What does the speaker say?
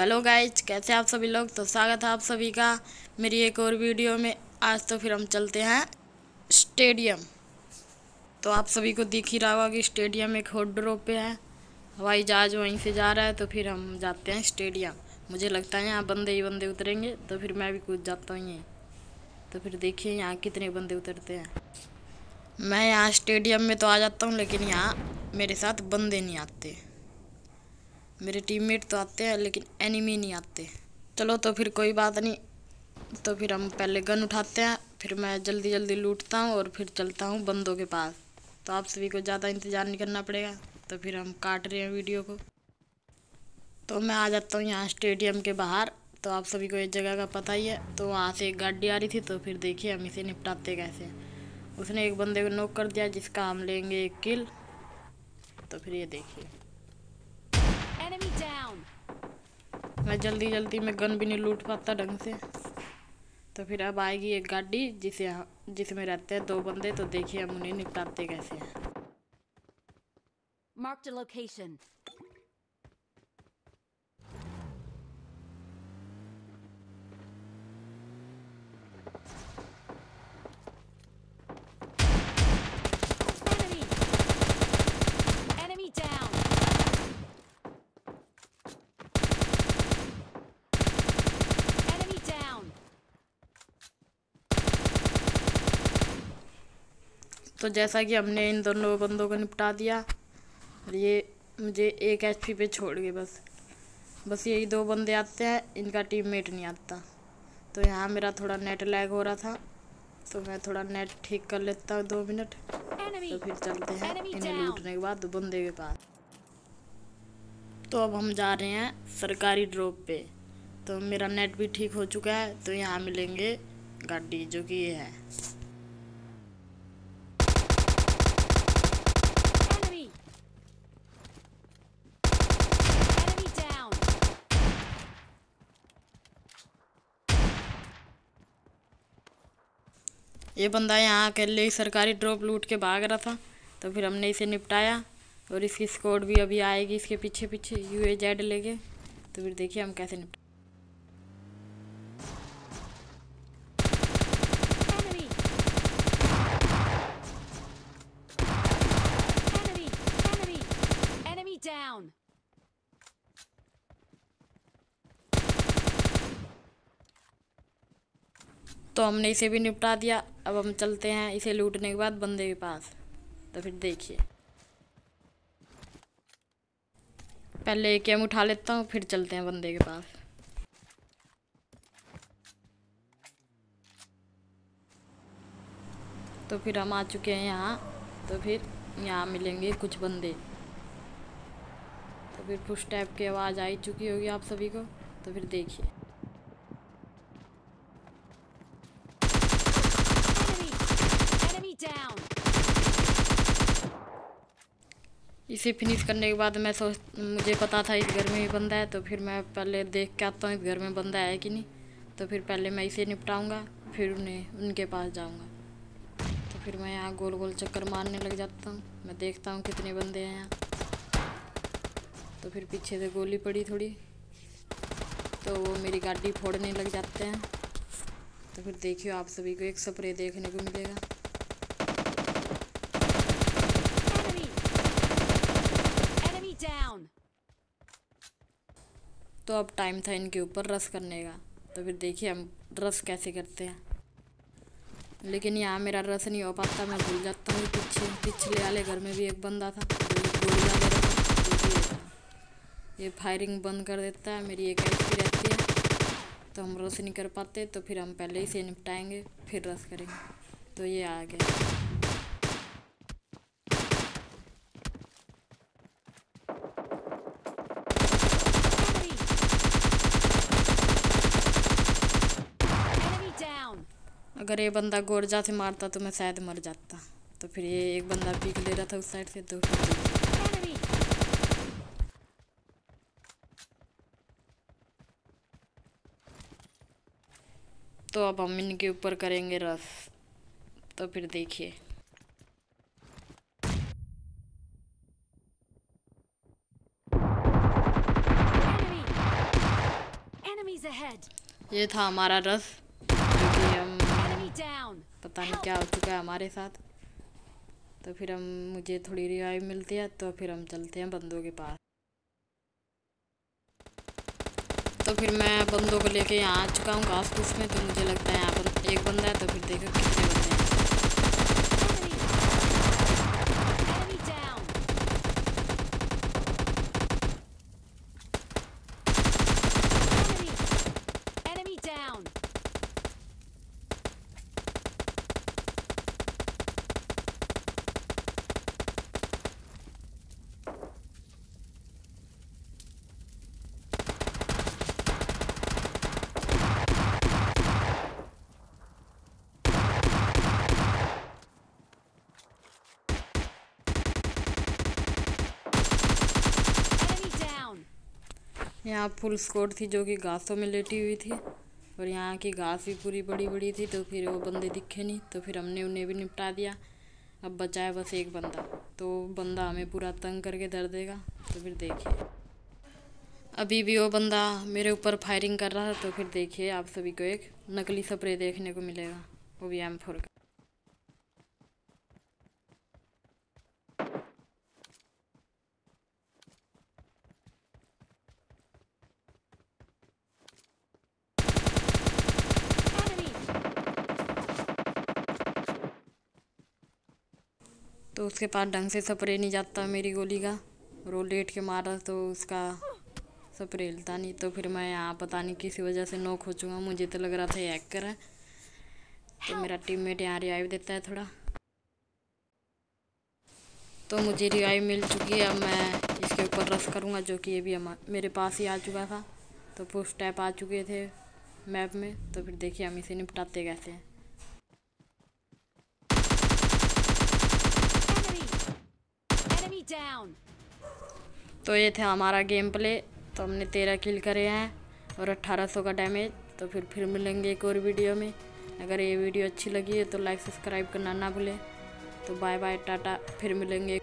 Hello guys, कैसे आप सभी लोग। तो स्वागत है आप सभी का मेरी एक और वीडियो में। आज तो फिर हम चलते हैं स्टेडियम। तो आप सभी को दिख ही रहा होगा कि स्टेडियम एक हॉट ड्रॉप पे है। हवाई जहाज वहीं से जा रहा है, तो फिर हम जाते हैं स्टेडियम। मुझे लगता है यहाँ बंदे ही बंदे उतरेंगे, तो फिर मैं भी कूद जाता हूँ यहीं। तो फिर देखिए यहाँ कितने बंदे उतरते हैं। मैं यहाँ स्टेडियम में तो आ जाता हूँ, लेकिन यहाँ मेरे साथ बंदे नहीं आते। मेरे टीममेट तो आते हैं लेकिन एनिमी नहीं आते। चलो तो फिर कोई बात नहीं। तो फिर हम पहले गन उठाते हैं, फिर मैं जल्दी जल्दी लूटता हूँ और फिर चलता हूँ बंदों के पास। तो आप सभी को ज़्यादा इंतज़ार नहीं करना पड़ेगा। तो फिर हम काट रहे हैं वीडियो को। तो मैं आ जाता हूँ यहाँ स्टेडियम के बाहर। तो आप सभी को इस जगह का पता ही है। तो वहाँ से एक गाड़ी आ रही थी, तो फिर देखिए हम इसे निपटाते कैसे। उसने एक बंदे को नॉक कर दिया, जिसका हम लेंगे एक किल। तो फिर ये देखिए, मैं जल्दी जल्दी में गन भी नहीं लूट पाता ढंग से। तो फिर अब आएगी एक गाड़ी जिसमें रहते हैं 2 बंदे। तो देखिए हम उन्हें निपटाते कैसे हैं। Marked a location. Enemy down. Enemy down. तो जैसा कि हमने इन दोनों बंदों को निपटा दिया, और ये मुझे 1 HP पे छोड़ गए। बस यही 2 बंदे आते हैं, इनका टीममेट नहीं आता। तो यहाँ मेरा थोड़ा नेट लैग हो रहा था, तो मैं थोड़ा नेट ठीक कर लेता हूँ 2 मिनट। तो फिर चलते हैं इन्हें लूटने के बाद बंदे के पास। तो अब हम जा रहे हैं सरकारी ड्रॉप पे। तो मेरा नेट भी ठीक हो चुका है। तो यहाँ मिलेंगे गाड़ी, जो कि ये है। Enemy. Enemy down. ये बंदा यहाँ अकेले ही सरकारी ड्रॉप लूट के भाग रहा था। तो फिर हमने इसे निपटाया, और इसकी स्क्वाड भी अभी आएगी इसके पीछे पीछे UAZ लेके। तो फिर देखिए हम कैसे निपटा। Enemy. Enemy. Enemy. Enemy down. तो हमने इसे भी निपटा दिया। अब हम चलते हैं इसे लूटने के बाद बंदे के पास। तो फिर देखिए, पहले AKM उठा लेता हूँ, फिर चलते हैं बंदे के पास। तो फिर हम आ चुके हैं यहाँ। तो फिर यहाँ मिलेंगे कुछ बंदे। तो फिर पुश टैप की आवाज़ आ ही चुकी होगी आप सभी को। तो फिर देखिए, Enemy. Enemy down. इसे फिनिश करने के बाद मुझे पता था इस घर में ही बंदा है। तो फिर मैं पहले देख के आता हूँ इस घर में बंदा है कि नहीं। तो फिर पहले मैं इसे निपटाऊंगा, फिर उनके पास जाऊंगा। तो फिर मैं यहाँ गोल गोल चक्कर मारने लग जाता हूँ। मैं देखता हूँ कितने बंदे हैं यहाँ। तो फिर पीछे से गोली पड़ी थोड़ी, तो वो मेरी गाड़ी फोड़ने लग जाते हैं। तो फिर देखिए आप सभी को एक स्प्रे देखने को मिलेगा। Enemy. Enemy down. तो अब टाइम था इनके ऊपर रश करने का। तो फिर देखिए हम रश कैसे करते हैं। लेकिन यहाँ मेरा रश नहीं हो पाता, मैं भूल जाता हूँ। पिछले वाले घर में भी एक बंदा था जो गोली डाले रहा था। ये फायरिंग बंद कर देता है, मेरी 1 HP रहती है। तो हम रश नहीं कर पाते। तो फिर हम पहले ही से निपटाएंगे, फिर रश करेंगे। तो ये आ गया। Enemy down. अगर ये बंदा गोरजा से मारता तो मैं शायद मर जाता। तो फिर ये एक बंदा पीक ले रहा था उस साइड से। तो Enemy. तो अब हम इनके ऊपर करेंगे रश। तो फिर देखिए, ये था हमारा रस, जो कि हम Enemy down. पता नहीं क्या हो चुका है हमारे साथ। तो फिर हम मुझे थोड़ी रिवाइव मिलती है, तो फिर हम चलते हैं बंदों के पास। तो फिर मैं बंदों को लेके यहाँ आ चुका हूँ घास फूस में। तो मुझे लगता है यहाँ पर एक बंदा है, तो फिर देखो कितने बंदे हैं। Enemy down. Enemy down. Enemy down. यहाँ फुल स्क्वाड थी जो कि घासों में लेटी हुई थी, और यहाँ की घास भी पूरी बड़ी बड़ी थी। तो फिर वो बंदे दिखे नहीं, तो फिर हमने उन्हें भी निपटा दिया। अब बचा है बस एक बंदा, तो बंदा हमें पूरा तंग करके धर देगा। तो फिर देखिए, अभी भी वो बंदा मेरे ऊपर फायरिंग कर रहा है। तो फिर देखिए आप सभी को एक नकली स्प्रे देखने को मिलेगा, वो भी M4 का। Enemy. तो उसके पास ढंग से स्प्रे नहीं जाता मेरी गोली का, और वो लेट के मारा तो उसका स्प्रे हिलता नहीं। तो फिर मैं यहाँ पता नहीं किसी वजह से नॉक हो चुका। मुझे तो लग रहा था ये हैकर है। तो मेरा टीममेट यहाँ रिवाइव देता है थोड़ा। तो मुझे रिवाइव मिल चुकी है। अब मैं इसके ऊपर रश करूँगा, जो कि ये भी मेरे पास ही आ चुका था। तो पुश टैप आ चुके थे मैप में। तो फिर देखिए हम इसे निपटाते कैसे हैं। Enemy. Enemy down. तो ये था हमारा गेम प्ले। तो हमने 13 किल करे हैं और 1800 का डैमेज। तो फिर मिलेंगे एक और वीडियो में। अगर ये वीडियो अच्छी लगी है तो लाइक सब्सक्राइब करना ना भूलें। तो बाय बाय, टाटा, फिर मिलेंगे।